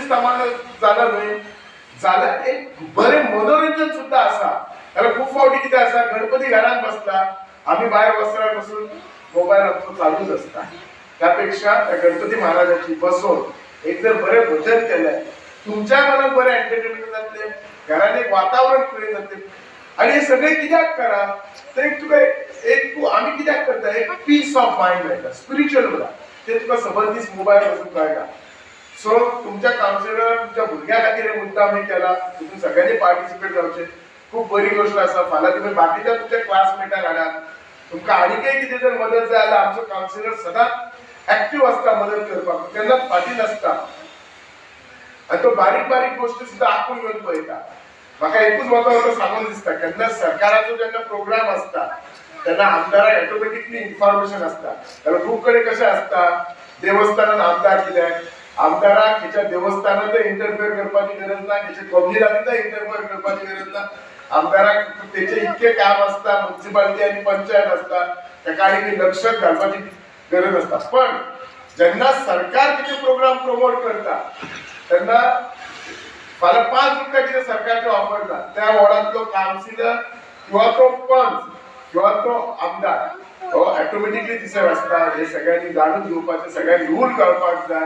गणपतीच सामान जाणार नाही जाल्यार एक बरे मनोरंजन सुद्धा असा. त्याला खूप फावटी किती असा गणपती घरात बसला आम्ही बाहेर वस्त्रार बसून मोबाईल आमचो चालूच असता. त्यापेक्षा त्या गणपती महाराजाची बसवून एक जर बरे भजन केलं तुमच्या मनात बरे एंटरटेनमेंट जातले, घरात एक वातावरण क्रिएट जातले. आणि हे सगळे कित्याक करा तर एक तुका एक तू आम्ही कित्याक करता एक पीस ऑफ माइंड मेळटा स्पिरिच्युअल बरा ते तुका सबंदीस मोबाईल बसून कळटा. सो तुमच्या काउन्सिलर तुमच्या भुरग्या खातीर मुद्दा आम्ही केला तुम्ही सगळ्यांनी पार्टिसिपेट जावचे खूप बरी गोष्ट असा. फाल्यां तुम्ही बाकीच्या तुमच्या क्लासमेटाक हाडात तुमकां आनीकय कितें जर मदत जाय जाल्यार आमचो काउन्सिलर सदांच ऍक्टिव्ह असता मदत करपाक केन्नाच फाटीं नसता. आणि तो बारीक बारीक गोष्टी सुद्धा आखून घेऊन पळयता. म्हाका एकूच वतो सांगून दिसता केन्ना सरकाराचो जेन्ना प्रोग्राम असता तेन्ना आमदाराक ऑटोमॅटिकली इन्फॉर्मेशन असता. जाल्यार खूब कडेन कशें असता देवस्थानान आमदार कित्याक आमदाराक हेच्या देवस्थानात इंटरफेअर करपाची गरज ना हेच्या कम्युनिटीत इंटरफेअर करपाची गरज ना. आमदाराक तेचे इतके काम असता म्युनिसिपालिटी आणि पंचायत असता तेका आनी लक्ष घालपाची गरज असता. पण जेन्ना सरकार कितें प्रोग्राम प्रमोट करता तेन्ना फाल्यां 5 रुपया कितें सरकारचे ऑफर जाता त्या वॉर्डांतलो काउन्सिलर किंवा तो पंच किंवा तो आमदार हो ऑटोमॅटिकली थिसर असता. हे सगळ्यांनी जाणून घेवपाचे सगळ्यांनी रूल घालपाक जाय.